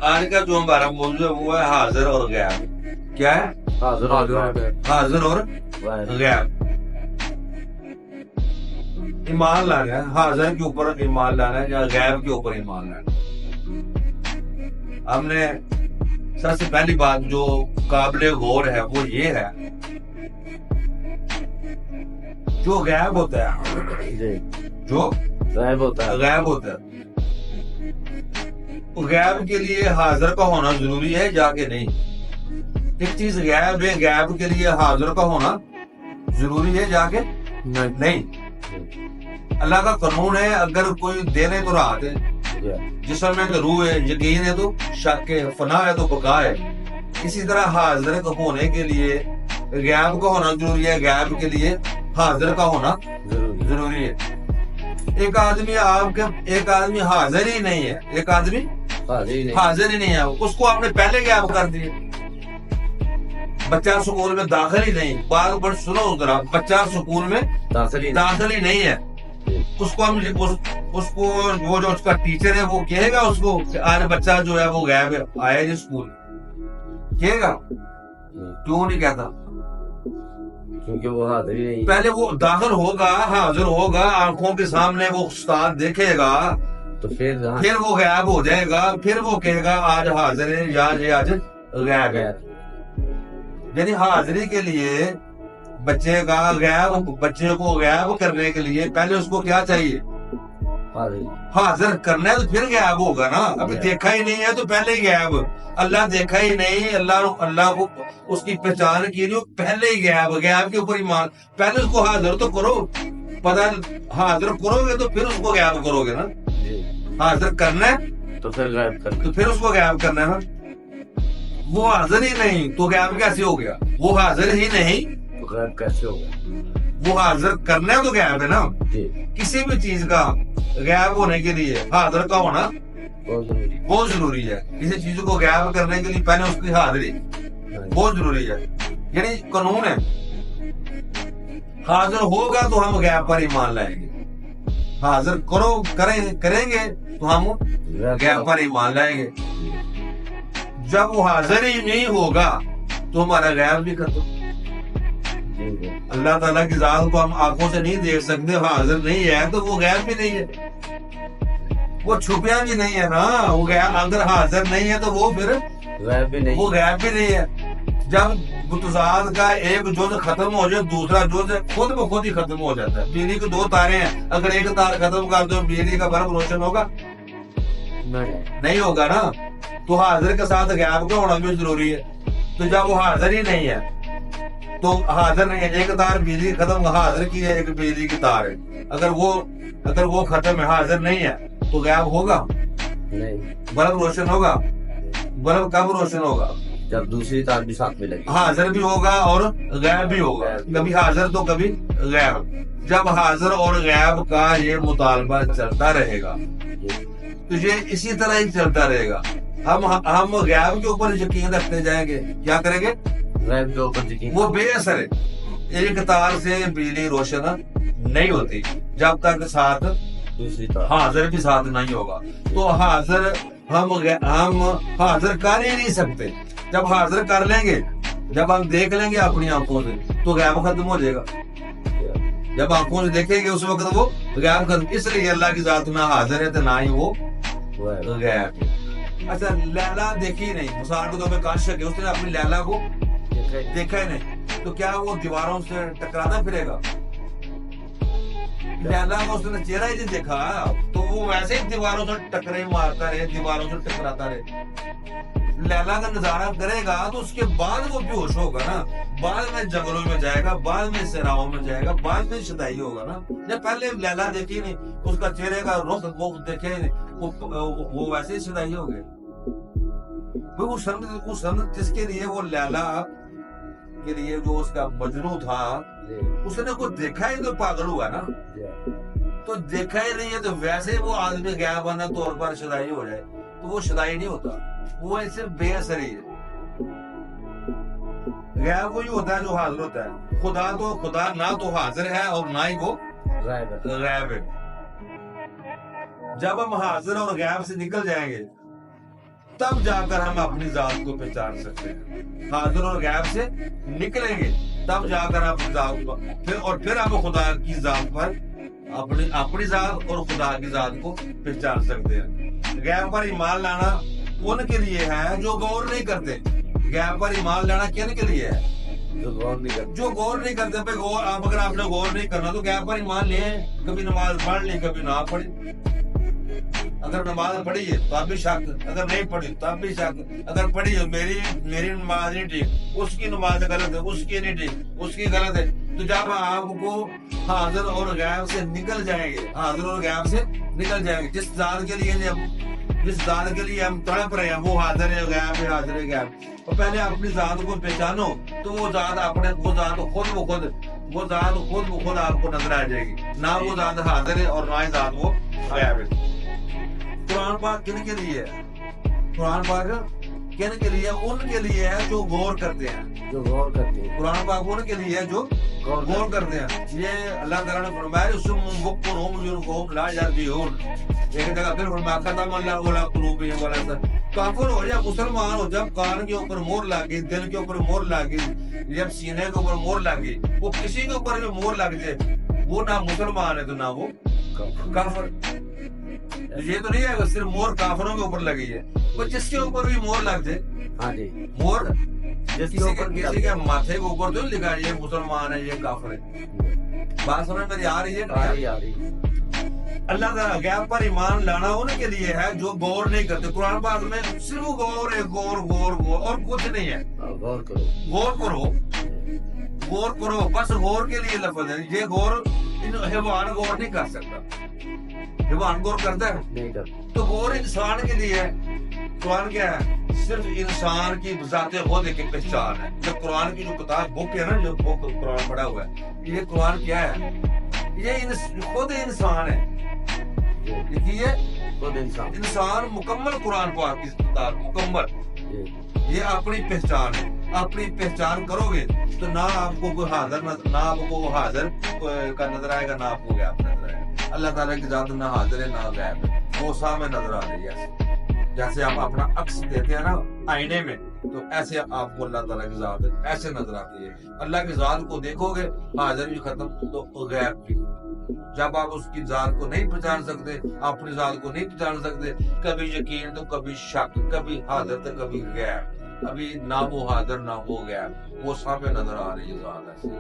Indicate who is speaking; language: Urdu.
Speaker 1: آج کا جو ہمارا موضوع ہے وہ ہے حاضر اور غائب. کیا ہے؟ حاضر اور غائب. ایمان لانا ہے حاضر کے اوپر ایمان لانا ہے یا غائب کے اوپر ایمان لانا ہے. ہم نے سب سے پہلی بات جو قابل غور ہے وہ یہ ہے جو غائب ہوتا ہے جو غائب ہوتا ہے غائب کے لیے حاضر کا ہونا ضروری ہے یا کہ نہیں. ایک چیز غائب ہے, غائب کے لیے حاضر کا ہونا ضروری ہے یا کہ نہیں. اللہ کا قانون ہے اگر کوئی دینے تو راحت ہے, جسم میں تو روح ہے, یقین ہے تو شک ہے, فنا ہے تو بقا ہے. اسی طرح حاضر کا ہونے کے لیے غائب کا ہونا ضروری ہے, غائب کے لیے حاضر کا ہونا ضروری ہے. ایک آدمی حاضر ہی نہیں ہے, ایک آدمی حاضر ہی نہیں ہے, اس کو آپ نے پہلے غائب کر دیا. بچہ سکول میں داخل ہی نہیں, بار بار سنو ذرا, بچہ سکول میں داخل ہی نہیں ہے, اس کو ہم اس کو وہ جو اس کا ٹیچر ہے وہ کہے گا اس کو کہ آج بچہ جو ہے وہ غائب ہے, آیا نہیں اسکول, کہے گا؟ کیوں نہیں کہتا؟
Speaker 2: کیونکہ وہ حاضر ہی نہیں.
Speaker 1: پہلے وہ داخل ہوگا, حاضر ہوگا, آنکھوں کے سامنے وہ استاد دیکھے گا
Speaker 2: تو
Speaker 1: پھر وہ غائب ہو جائے گا, پھر وہ کہے گا آج حاضر ہے یا یہ آج غائب ہے. یعنی حاضری کے لیے بچے کو غائب کرنے کے لیے پہلے اس کو کیا چاہیے؟ حاضر کرنا ہے تو پھر غائب ہوگا نا. ابھی دیکھا ہی نہیں ہے تو پہلے ہی غائب. اللہ دیکھا ہی نہیں, اللہ کو اس کی پہچان کی نہیں, پہلے ہی غائب کے اوپر ایمان. پہلے اس کو حاضر تو کرو, پتا حاضر کرو گے تو پھر اس کو غائب کرو گے نا. حاضر کرنا ہے
Speaker 2: تو پھر غائب
Speaker 1: تو پھر اس کو غائب کرنا ہے نا. وہ حاضر ہی نہیں تو غائب کیسے ہو گیا؟ وہ حاضر ہی نہیں
Speaker 2: تو غائب کیسے ہوگا؟
Speaker 1: وہ حاضر کرنا ہے تو غائب ہے نا. کسی بھی چیز کا غائب ہونے کے لیے حاضر کا ہونا بہت ضروری ہے. کسی چیز کو غائب کرنے کے لیے پہلے اس کی حاضری بہت ضروری ہے. یعنی قانون ہے, حاضر ہوگا تو ہم غائب پر ایمان لائیں گے, حاضر کریں گے تو ہم غائب پر ایمان لائیں گے. جب وہ حاضر ہی نہیں ہوگا تو ہمارا غائب بھی کر دو. اللہ تعالیٰ کی ذات کو ہم آنکھوں سے نہیں دیکھ سکتے, حاضر نہیں ہے تو وہ غائب بھی نہیں ہے, وہ چھپیا بھی نہیں ہے نا. وہ اگر حاضر نہیں ہے تو وہ پھر
Speaker 2: غائب بھی نہیں,
Speaker 1: وہ غائب بھی نہیں ہے. جب متضاد کا ایک جز ختم ہو جائے دوسرا جز خود بخود ہی ختم ہو جاتا ہے. بجلی کے دو تارے ہیں, اگر ایک تار ختم کر دو بجلی کا بلب روشن ہوگا؟ نہیں ہوگا نا. تو حاضر کے ساتھ غائب کا ہونا بھی ضروری ہے. تو جب وہ حاضر ہی نہیں ہے تو حاضر نہیں ہے, ایک تار بجلی ختم حاضر کی ہے, ایک بجلی کی تار ہے, اگر وہ ختم ہے حاضر نہیں ہے تو غائب ہوگا
Speaker 2: نہیں.
Speaker 1: بلب روشن ہوگا. بلب کب روشن ہوگا؟
Speaker 2: جب دوسری تار بھی ساتھ میں لگی.
Speaker 1: حاضر بھی ہوگا اور غائب بھی ہوگا, کبھی حاضر تو کبھی غائب. جب حاضر اور غائب کا یہ مطالبہ چلتا رہے گا تو یہ اسی طرح ہی چلتا رہے گا. ہم غائب کے اوپر یقین رکھتے جائیں گے, کیا کریں گے؟
Speaker 2: غائب کے اوپر یقین.
Speaker 1: وہ بے اثر ہے. ایک تار سے بجلی روشن نہیں ہوتی جب تک ساتھ
Speaker 2: دوسری تار
Speaker 1: حاضر بھی ساتھ نہیں ہوگا. تو حاضر ہم حاضر کر ہی نہیں سکتے. جب حاضر کر لیں گے, جب ہم دیکھ لیں گے اپنی آنکھوں سے تو غائب ختم ہو جائے گا. جب آنکھوں سے دیکھیں گے اس وقت وہ غائب ختم. اس لیے اللہ کی ذات نہ حاضر ہے تو نہ ہی وہ غائب ہے. اچھا, لیلا دیکھی نہیں, مثال کے طور پہ کاشک ہے, اس نے اپنی لیلا کو دیکھا ہی نہیں, تو کیا وہ دیواروں سے ٹکراتا پھرے گا؟ لیلا کو اس نے چہرہ ہی نہیں دیکھا تو وہ ویسے ہی دیواروں سے ٹکرے مارتا رہے, دیواروں سے ٹکراتا رہے. لیلا کا نظارہ کرے گا تو اس کے بعد وہ بے ہوش ہوگا نا, بعد میں جنگلوں میں جائے گا, بعد میں صحراؤں میں جائے گا, بعد میں شدائی ہوگا نا. جب پہلے لیلا دیکھی نہیں, اس کا چہرے کا رخ وہ دیکھے وہ ویسے ہی شدائی ہو گئے. اس سمت جس کے لیے وہ لیلا کے لیے جو اس کا مجنو تھا, اس نے کوئی دیکھا ہی تو پاگل ہوا نا. تو دیکھا ہی نہیں ہے تو ویسے وہ آدمی غائبانہ طور پر شدائی ہو جائے تو وہ شدائی نہیں ہوتا, وہ ایسے بے اثر ہی ہے. غائب وہی ہوتا ہے جو حاضر ہوتا ہے. خدا نہ تو حاضر ہے اور نہ ہی وہ غائب ہے. جب ہم حاضر اور غائب سے نکل جائیں گے تب جا کر ہم اپنی ذات کو پہچان سکتے ہیں. حاضر اور غائب سے نکلیں گے تب جا کر ہم ذات کو پھر ہم خدا کی ذات پر اپنی ذات اور خدا کی ذات کو پہچان سکتے ہیں. غیب پر ایمان لانا ان کے لیے ہے جو غور نہیں کرتے. غیب پر ایمان لانا کن کے لیے ہے؟
Speaker 2: جو غور نہیں کرتے.
Speaker 1: جو غور نہیں کرتے. اگر آپ نے غور نہیں کرنا تو غیب پر ایمان لے. کبھی نماز پڑھ لی کبھی نہ پڑھی. اگر نماز پڑھی ہے تو آپ بھی شک, اگر نہیں پڑھی تو آپ بھی شک. اگر پڑھی ہے میری نماز نہیں ٹھیک, اس کی نماز غلط ہے, اس کی نہیں ٹھیک, اس کی غلط ہے. تو جب آپ کو حاضر اور غائب سے نکل جائیں گے, حاضر اور غائب سے نکل جائیں گے, جس ذات کے لیے ہم تڑپ رہے ہیں وہ حاضر ہے غائب ہے, حاضر ہے غائب. تو پہلے اپنی ذات کو پہچانو تو وہ ذات خود بخود آپ کو نظر آ جائے گی. نہ وہ ذات حاضر ہے اور نہ ہی ذات وہ غائب ہے. قرآن پاک کن کے لیے ہے؟ قرآن پاک کن کے لیے؟ ان کے لیے ہے جو غور کرتے ہیں.
Speaker 2: جو غور کرتے ہیں.
Speaker 1: قرآن پاک ان کے لیے ہے جو غور کرتے ہیں. یہ اللہ تعالیٰ نے فرمایا سم بکم جنہم لا یرجعون. ایک جگہ پھر فرمایا ختم اللہ علی قلوبہم ولا یفقہون. کافر ہو جائے, مسلمان ہو, جب کان کے اوپر مور لگی, دل کے اوپر مور لگی, جب سینے کے اوپر مور لگی, وہ کسی کے اوپر بھی مور لگ جائے وہ نہ مسلمان ہے تو نہ وہ کافر. یہ تو نہیں ہے کہ صرف مور کافروں کے اوپر لگی ہے, وہ جس کے اوپر بھی مور لگ جائے.
Speaker 2: ہاں جی.
Speaker 1: مور
Speaker 2: جس کے اوپر
Speaker 1: کسی کے ماتھے کے اوپر تو لکھا یہ مسلمان ہے یہ کافر ہے. بات سمجھ میری آ رہی ہے؟
Speaker 2: آ رہی.
Speaker 1: اللہ تعالیٰ غیب پر ایمان لانا ان کے لیے ہے جو غور نہیں کرتے. قرآن پاک میں صرف غور ہے, غور اور کچھ نہیں ہے.
Speaker 2: غور کرو.
Speaker 1: غور کرو بس. غور کے لیے لفظ ہے یہ. غور حیوان غور نہیں کر سکتا. حیوان غور کرتا ہے
Speaker 2: نہیں کرتا.
Speaker 1: تو غور انسان کے لیے ہے. قرآن کیا ہے؟ صرف انسان کی ذات خود کی پہچان ہے. جو قرآن کی جو کتاب بک ہے نا, جو بک قرآن پڑھا ہوا ہے, یہ قرآن کیا ہے؟ یہ خود انسان ہے. دیکھیے
Speaker 2: خود
Speaker 1: انسان مکمل قرآن پاک کی کتاب مکمل. یہ اپنی پہچان ہے. اپنی پہچان کرو گے تو نہ آپ کو کوئی حاضر نہ آپ کو حاضر کا نظر آئے گا, نہ آپ کو غائب نظر آئے گا. اللہ تعالیٰ کی ذات نہ حاضر ہے نہ غائب ہے, وہ سامنے نظر آ رہی ہے. جیسے آپ اپنا عکس دیتے ہیں نا آئینے میں, تو ایسے آپ کو اللہ تعالیٰ کی ذات ایسے نظر آتی ہے. اللہ کی ذات کو دیکھو گے حاضر بھی ختم تو غائب بھی. جب آپ اس کی ذات کو نہیں پہچان سکتے, اپنی ذات کو نہیں پہچان سکتے, کبھی یقین تو کبھی شک, کبھی حاضر تو کبھی غائب. ابھی نہ وہ حاضر نہ وہ غائب, وہ سامنے نظر آ رہی ہے ذات ایسے.